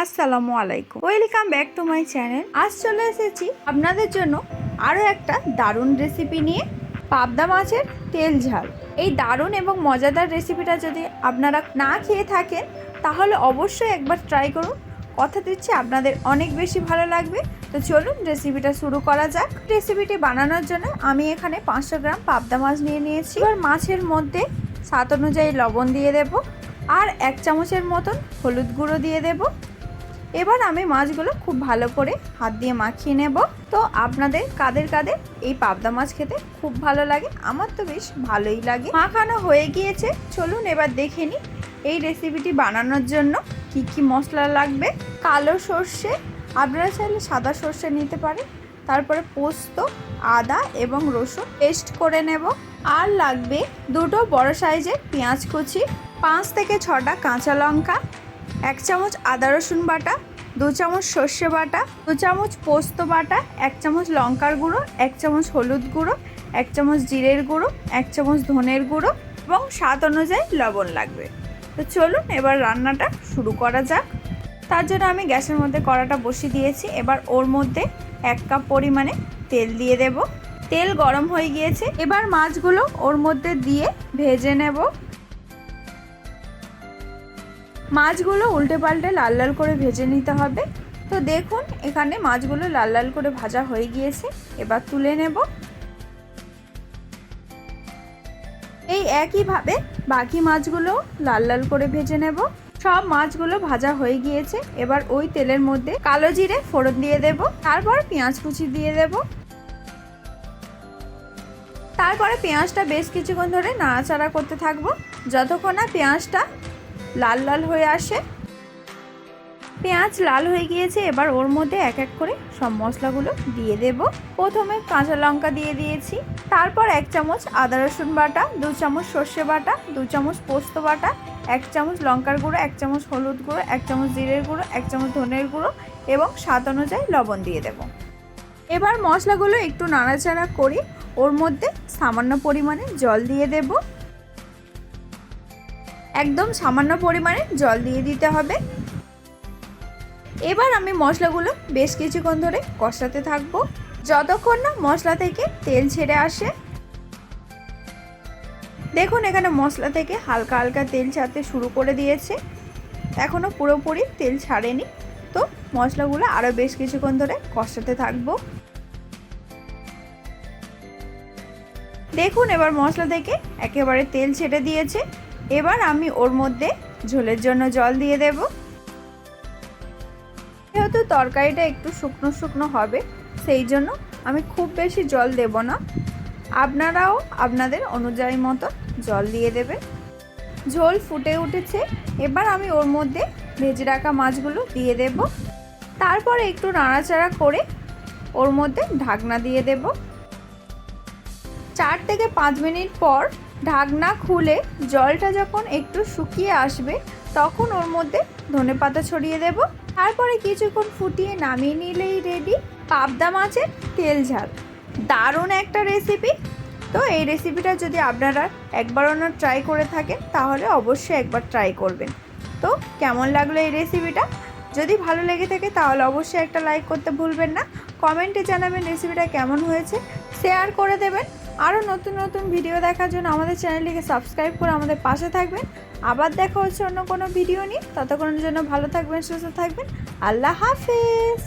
আসসালামু আলাইকুম, welcome back to my channel. আজ চলে এসেছি আপনাদের জন্য আরও একটা দারুণ রেসিপি নিয়ে, পাবদা মাছের তেল ঝাল। এই দারুণ এবং মজাদার রেসিপিটা যদি আপনারা না খেয়ে থাকেন তাহলে অবশ্যই একবার ট্রাই করুন। কথা দিচ্ছি আপনাদের অনেক বেশি ভালো লাগবে। তো চলুন রেসিপিটা শুরু করা যাক। রেসিপিটি বানানোর জন্য আমি এখানে 500 গ্রাম পাবদা মাছ নিয়ে নিয়েছি। এবার মাছের মধ্যে স্বাদ অনুযায়ী লবণ দিয়ে দেব, আর 1 চামচের মতন হলুদ গুঁড়ো দিয়ে দেব। এবার আমি মাছগুলো খুব ভালো করে হাত দিয়ে মাখিয়ে নেব। তো আপনাদের কাদের কাদের এই পাবদা মাছ খেতে খুব ভালো লাগে? আমার তো বেশ ভালোই লাগে। মাখানো হয়ে গিয়েছে, চলুন এবার দেখে নিই এই রেসিপিটি বানানোর জন্য কি কি মশলা লাগবে। কালো সর্ষে, আপনারা চাইলে সাদা সর্ষে নিতে পারেন। তারপরে পোস্ত, আদা এবং রসুন পেস্ট করে নেব। আর লাগবে 2টো বড় সাইজের পেঁয়াজ কুচি, 5 থেকে 6টা কাঁচা লঙ্কা, 1 চামচ আদা রসুন বাটা, 2 চামচ সর্ষে বাটা, 2 চামচ পোস্ত বাটা, 1 চামচ লঙ্কার গুঁড়ো, 1 চামচ হলুদ গুঁড়ো, 1 চামচ জিরের গুঁড়ো, 1 চামচ ধনের গুঁড়ো এবং স্বাদ অনুযায়ী লবণ লাগবে। তো চলুন এবার রান্নাটা শুরু করা যাক। তার জন্য আমি গ্যাসের মধ্যে কড়াটা বসিয়ে দিয়েছি। এবার ওর মধ্যে 1 কাপ পরিমাণে তেল দিয়ে দেব। তেল গরম হয়ে গিয়েছে, এবার মাছগুলো ওর মধ্যে দিয়ে ভেজে নেব। মাছগুলো উল্টে পাল্টে লাল লাল করে ভেজে নিতে হবে। তো দেখুন এখানে মাছগুলো লাল লাল করে ভাজা হয়ে গিয়েছে, এবার তুলে নেব। এই একইভাবে বাকি মাছগুলো লাল লাল করে ভেজে নেব। সব মাছগুলো ভাজা হয়ে গিয়েছে, এবার ওই তেলের মধ্যে কালো জিরে ফোড়ন দিয়ে দেব, তারপর পেঁয়াজ কুচি দিয়ে দেব। তারপরে পেঁয়াজটা বেশ কিছুক্ষণ ধরে নাড়াচাড়া করতে থাকবো যতক্ষণ না পেঁয়াজটা লাল লাল হয়ে আসে। পেঁয়াজ লাল হয়ে গিয়েছে, এবার ওর মধ্যে এক এক করে সব মশলাগুলো দিয়ে দেব। প্রথমে কাঁচা লঙ্কা দিয়ে দিয়েছি, তারপর 1 চামচ আদা রসুন বাটা, 2 চামচ সর্ষে বাটা, 2 চামচ পোস্ত বাটা, 1 চামচ লঙ্কার গুঁড়ো, 1 চামচ হলুদ গুঁড়ো, 1 চামচ জিরের গুঁড়ো, 1 চামচ ধনের গুঁড়ো এবং স্বাদ অনুযায়ী লবণ দিয়ে দেব। এবার মশলাগুলো একটু নাড়াচাড়া করে ওর মধ্যে সামান্য পরিমাণে জল দিয়ে দেব। একদম সামান্য পরিমাণে জল দিয়ে দিতে হবে। এবার আমি মশলাগুলো বেশ কিছুক্ষণ ধরে কষাতে থাকবো যতক্ষণ না মশলা থেকে তেল ছেড়ে আসে। দেখুন এখানে মশলা থেকে হালকা হালকা তেল ছাড়তে শুরু করে দিয়েছে, এখনো পুরোপুরি তেল ছাড়েনি। তো মশলাগুলো আরও বেশ কিছুক্ষণ ধরে কষাতে থাকবো। দেখুন এবার মশলা থেকে একেবারে তেল ছেড়ে দিয়েছে। এবার আমি ওর মধ্যে ঝোলের জন্য জল দিয়ে দেব। যেহেতু তরকারিটা একটু শুকনো শুকনো হবে, সেই জন্য আমি খুব বেশি জল দেব না। আপনারাও আপনাদের অনুযায়ী মতো জল দিয়ে দেবেন। ঝোল ফুটে উঠেছে, এবার আমি ওর মধ্যে ভেজে রাখা মাছগুলো দিয়ে দেব। তারপরে একটু নাড়াচাড়া করে ওর মধ্যে ঢাকনা দিয়ে দেব। 4 থেকে 5 মিনিট পর ঢাকনা খুলে জলটা যখন একটু শুকিয়ে আসবে তখন ওর মধ্যে ধনেপাতা ছড়িয়ে দেব। তারপরে কিছুক্ষণ ফুটিয়ে নামিয়ে নিলেই রেডি পাবদা মাছের তেল ঝাল। দারুণ একটা রেসিপি। তো এই রেসিপিটা যদি আপনারা একবার ট্রাই করে থাকেন তাহলে অবশ্যই একবার ট্রাই করবেন। তো কেমন লাগলো এই রেসিপিটা? যদি ভালো লেগে থাকে তাহলে অবশ্যই একটা লাইক করতে ভুলবেন না। কমেন্টে জানাবেন রেসিপিটা কেমন হয়েছে, শেয়ার করে দেবেন। আরও নতুন নতুন ভিডিও দেখার জন্য আমাদের চ্যানেলটিকে সাবস্ক্রাইব করে আমাদের পাশে থাকবেন। আবার দেখা হচ্ছে অন্য কোনো ভিডিও নিয়ে। ততক্ষণের জন্য ভালো থাকবেন, সুস্থ থাকবেন। আল্লাহ হাফেজ।